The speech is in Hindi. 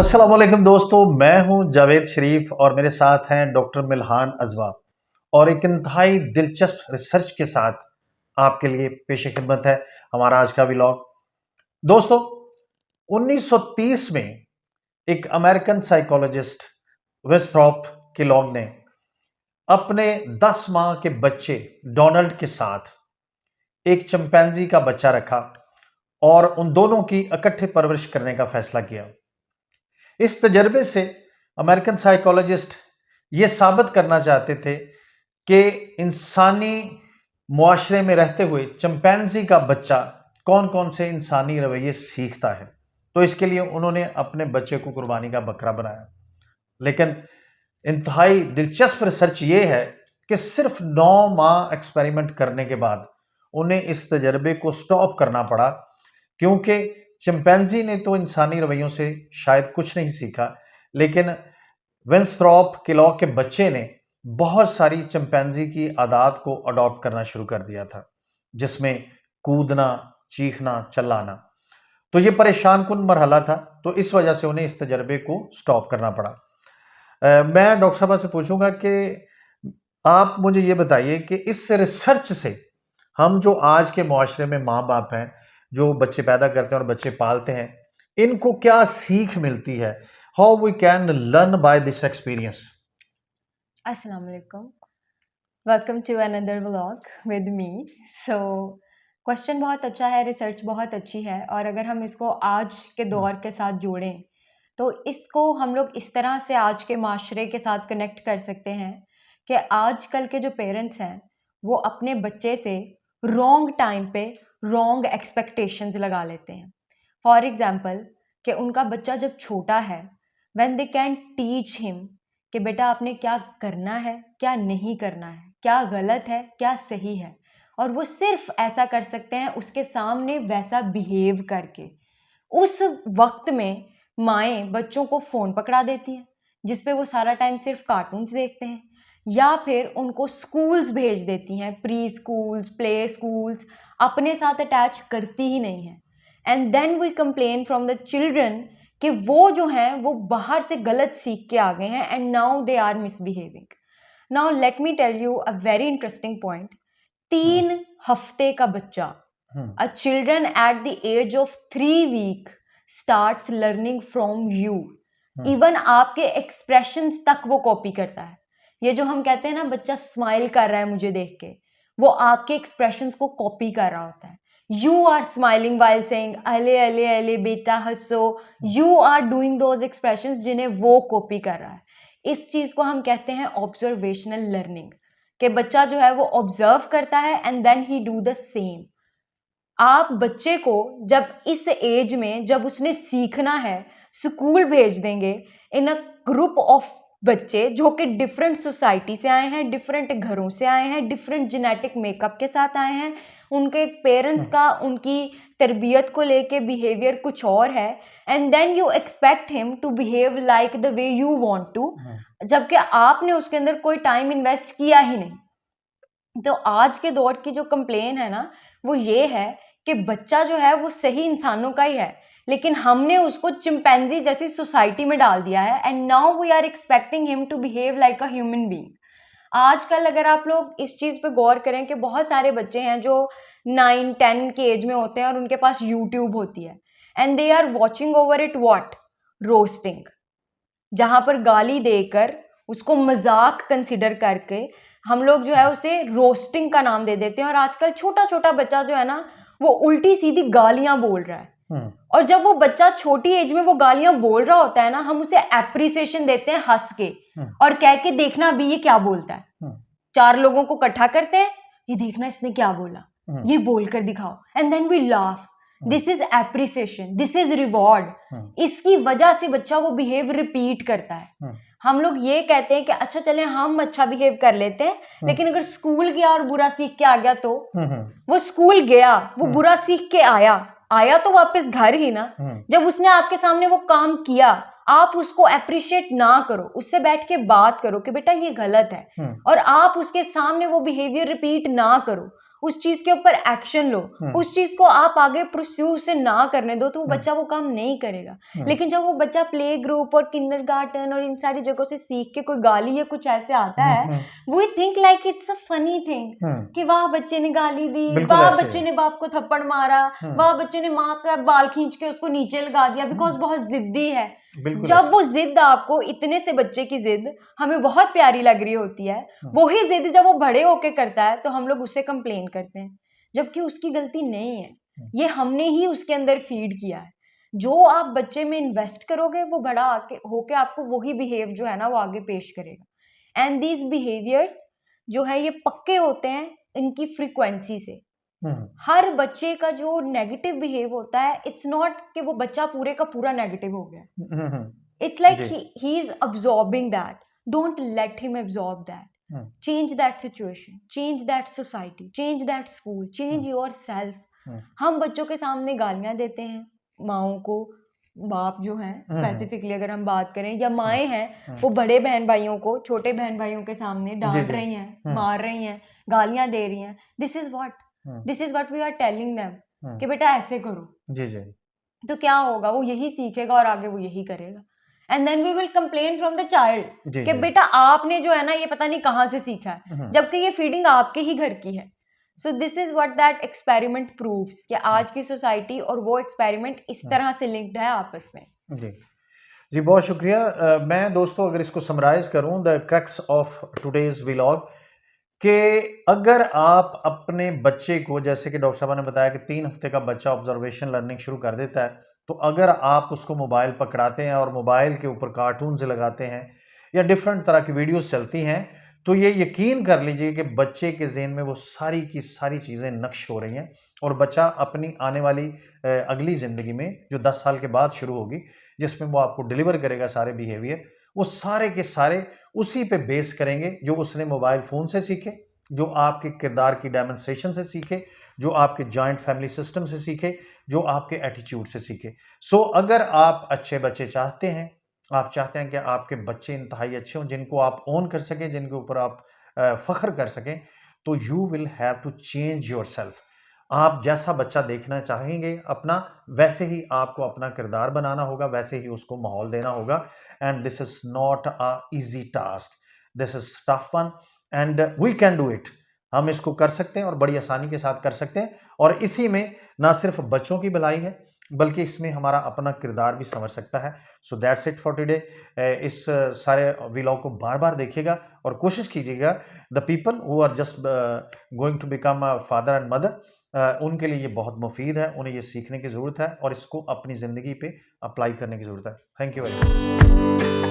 अस्सलाम वालेकुम दोस्तों, मैं हूं जावेद शरीफ और मेरे साथ हैं डॉक्टर मिल्हान अज़वा और एक इंतहाई दिलचस्प रिसर्च के साथ आपके लिए पेश खिदमत है हमारा आज का व्लॉग। दोस्तों, 1930 में एक अमेरिकन साइकोलॉजिस्ट वेस्ट्रॉप किलॉग ने अपने 10 माह के बच्चे डोनाल्ड के साथ एक चिंपैंजी का बच्चा रखा और उन दोनों की इकट्ठे परवरिश करने का फैसला किया। इस तजर्बे से अमेरिकन साइकोलॉजिस्ट ये साबित करना चाहते थे कि इंसानी मुआशरे में रहते हुए चिंपैंजी का बच्चा कौन कौन से इंसानी रवैये सीखता है। तो इसके लिए उन्होंने अपने बच्चे को कुर्बानी का बकरा बनाया। लेकिन इंतहाई दिलचस्प रिसर्च ये है कि सिर्फ 9 माह एक्सपेरिमेंट करने के बाद उन्हें इस तजर्बे को स्टॉप करना पड़ा, क्योंकि चिंपैंजी ने तो इंसानी रवैयों से शायद कुछ नहीं सीखा, लेकिन वेस्ट्रॉप किलॉग के बच्चे ने बहुत सारी चिंपैंजी की आदत को अडॉप्ट करना शुरू कर दिया था, जिसमें कूदना, चीखना, चिल्लाना। तो ये परेशान कुन मरहला था, तो इस वजह से उन्हें इस तजर्बे को स्टॉप करना पड़ा। मैं डॉक्टर साहब से पूछूंगा कि आप मुझे ये बताइए कि इस रिसर्च से हम जो आज के मुआशरे में माँ बाप हैं, जो बच्चे पैदा करते हैं और बच्चे पालते हैं, इनको क्या सीख मिलती है? How we can learn by this experience? Assalamu alaikum. Welcome to another vlog with me. So, question बहुत अच्छा है, रिसर्च बहुत अच्छी है और अगर हम इसको आज के दौर के साथ जोड़ें तो इसको हम लोग इस तरह से आज के माशरे के साथ कनेक्ट कर सकते हैं कि आजकल के जो पेरेंट्स हैं वो अपने बच्चे से रॉन्ग टाइम पे रॉन्ग एक्सपेक्टेशंस लगा लेते हैं। फॉर एग्जाम्पल कि उनका बच्चा जब छोटा है, when they can teach him कि बेटा आपने क्या करना है, क्या नहीं करना है, क्या गलत है, क्या सही है, और वो सिर्फ ऐसा कर सकते हैं उसके सामने वैसा बिहेव करके। उस वक्त में माएँ बच्चों को फ़ोन पकड़ा देती हैं, जिस पे वो सारा टाइम सिर्फ कार्टून्स देखते हैं, या फिर उनको स्कूल्स भेज देती हैं, प्री स्कूल्स, प्ले स्कूल्स, अपने साथ अटैच करती ही नहीं हैं। And then we complain from the children कि वो जो हैं वो बाहर से गलत सीख के आ गए हैं and now they are misbehaving. Now let me tell you a very interesting point. 3 हफ्ते का बच्चा, a children at the age of 3 week starts learning from you. Even आपके एक्सप्रेशंस तक वो कॉपी करता है। ये जो हम कहते हैं ना बच्चा स्माइल कर रहा है मुझे देख के, वो आपके एक्सप्रेशंस को कॉपी कर रहा होता है। You are smiling while saying अले अले अले बेटा हंसो, you are doing those expressions जिन्हें वो कॉपी कर रहा है। इस चीज को हम कहते हैं ऑब्जर्वेशनल लर्निंग, कि बच्चा जो है वो ऑब्जर्व करता है and then he do the same. आप बच्चे को जब इस एज में जब उसने सीखना है स्कूल भेज देंगे इन अ ग्रुप ऑफ बच्चे जो कि डिफरेंट सोसाइटी से आए हैं, डिफरेंट घरों से आए हैं, डिफरेंट जेनेटिक मेकअप के साथ आए हैं, उनके पेरेंट्स का उनकी तरबियत को लेके बिहेवियर कुछ और है, and then you expect him to behave like the way you want to, जबकि आपने उसके अंदर कोई टाइम इन्वेस्ट किया ही नहीं। तो आज के दौर की जो कंप्लेन है ना वो ये है कि बच्चा जो है वो सही इंसानों का ही है, लेकिन हमने उसको चिंपैंजी जैसी सोसाइटी में डाल दिया है and now we are expecting him to behave like a human being. आजकल अगर आप लोग इस चीज पे गौर करें कि बहुत सारे बच्चे हैं जो 9-10 की एज में होते हैं और उनके पास यूट्यूब होती है and they are watching over it what, roasting, जहां पर गाली देकर उसको मजाक कंसिडर करके हम लोग जो है उसे रोस्टिंग का नाम दे देते हैं। और आजकल छोटा छोटा बच्चा जो है ना वो उल्टी सीधी गालियां बोल रहा है, और जब वो बच्चा छोटी एज में वो गालियां बोल रहा होता है ना, हम उसे एप्रिसिएशन देते हैं हंस के और कह के देखना अभी ये क्या बोलता है। 4 लोगों को इकट्ठा करते हैं, ये देखना इसने क्या बोला, ये बोलकर दिखाओ, and then we laugh. This is appreciation, this is reward. इसकी वजह से बच्चा वो बिहेव रिपीट करता है। हम लोग ये कहते हैं कि अच्छा चले हम अच्छा बिहेव कर लेते हैं, लेकिन अगर स्कूल गया और बुरा सीख के आ गया तो वो स्कूल गया, वो बुरा सीख के आया तो वापस घर ही ना। जब उसने आपके सामने वो काम किया, आप उसको अप्रिशिएट ना करो, उससे बैठ के बात करो कि बेटा ये गलत है, और आप उसके सामने वो बिहेवियर रिपीट ना करो, उस चीज के ऊपर एक्शन लो, उस चीज को आप आगे प्रोस्यू से ना करने दो, तो वो बच्चा वो काम नहीं करेगा। लेकिन जब वो बच्चा प्ले ग्रुप और किंडरगार्टन और इन सारी जगहों से सीख के कोई गाली या कुछ ऐसे आता है, we think like it's a funny thing कि वाह बच्चे ने गाली दी, वाह बच्चे ने बाप को थप्पड़ मारा, वाह बच्चे ने माँ का बाल खींच के उसको नीचे लगा दिया बिकॉज बहुत जिद्दी है। जब वो जिद आपको, इतने से बच्चे की जिद हमें बहुत प्यारी लग रही होती है, वही जिद जब वो बड़े होके करता है तो हम लोग उससे कंप्लेन करते हैं, जबकि उसकी गलती नहीं है, ये हमने ही उसके अंदर फीड किया है। जो आप बच्चे में इन्वेस्ट करोगे वो बड़ा आके होके आपको वही बिहेव जो है ना वो आगे पेश करेगा। एंड दीज बिहेवियर्स जो है ये पक्के होते हैं इनकी फ्रीक्वेंसी से। हर बच्चे का जो नेगेटिव बिहेव होता है, इट्स नॉट कि वो बच्चा पूरे का पूरा नेगेटिव हो गया, it's like he is absorbing that, don't let him absorb that, change that situation, change that society, change that school, change your self. हम बच्चों के सामने गालियां देते हैं, माओं को, बाप जो हैं स्पेसिफिकली अगर हम बात करें, या माएँ हैं वो बड़े बहन भाइयों को छोटे बहन भाइयों के सामने डांट रही हैं, मार रही हैं, गालियां दे रही हैं। This is what we are telling them कि बेटा ऐसे करो। जी जी। तो क्या होगा, वो यही सीखेगा और आगे वो यही करेगा। And then we will complain from the child कि बेटा आपने जो है ना ये पता नहीं कहाँ से सीखा है, जबकि ये फीडिंग आपके ही घर की है। So this is what that experiment proves कि आज की सोसाइटी और वो एक्सपेरिमेंट इस तरह से लिंक्ड है आपस में। जी जी, बहुत शुक्रिया। मैं दोस्तों अगर इसको समराइज करूं, the crux of today's vlog, कि अगर आप अपने बच्चे को, जैसे कि डॉक्टर साहब ने बताया कि 3 हफ्ते का बच्चा ऑब्जर्वेशन लर्निंग शुरू कर देता है, तो अगर आप उसको मोबाइल पकड़ाते हैं और मोबाइल के ऊपर कार्टून्स लगाते हैं या डिफरेंट तरह की वीडियोस चलती हैं, तो ये यकीन कर लीजिए कि बच्चे के ज़हन में वो सारी की सारी चीज़ें नक्श हो रही हैं, और बच्चा अपनी आने वाली अगली ज़िंदगी में जो 10 साल के बाद शुरू होगी, जिसमें वो आपको डिलीवर करेगा सारे बिहेवियर, वो सारे के सारे उसी पे बेस करेंगे जो उसने मोबाइल फ़ोन से सीखे, जो आपके किरदार की डेमोन्स्ट्रेशन से सीखे, जो आपके जॉइंट फैमिली सिस्टम से सीखे, जो आपके एटीट्यूड से सीखे। सो अगर आप अच्छे बच्चे चाहते हैं, आप चाहते हैं कि आपके बच्चे इंतहाई अच्छे हों, जिनको आप ओन कर सकें, जिनके ऊपर आप फ़ख्र कर सकें, तो you will have to change yourself. आप जैसा बच्चा देखना चाहेंगे अपना, वैसे ही आपको अपना किरदार बनाना होगा, वैसे ही उसको माहौल देना होगा। And this is not a easy task, this is tough one, and we can do it. हम इसको कर सकते हैं और बड़ी आसानी के साथ कर सकते हैं, और इसी में ना सिर्फ बच्चों की भलाई है, बल्कि इसमें हमारा अपना किरदार भी समझ सकता है। So that's it for today. इस सारे व्लॉग को बार बार देखिएगा और कोशिश कीजिएगा, the people who are just going to become a father and mother, उनके लिए ये बहुत मुफीद है, उन्हें ये सीखने की ज़रूरत है और इसको अपनी ज़िंदगी पे अप्लाई करने की ज़रूरत है। Thank you very much.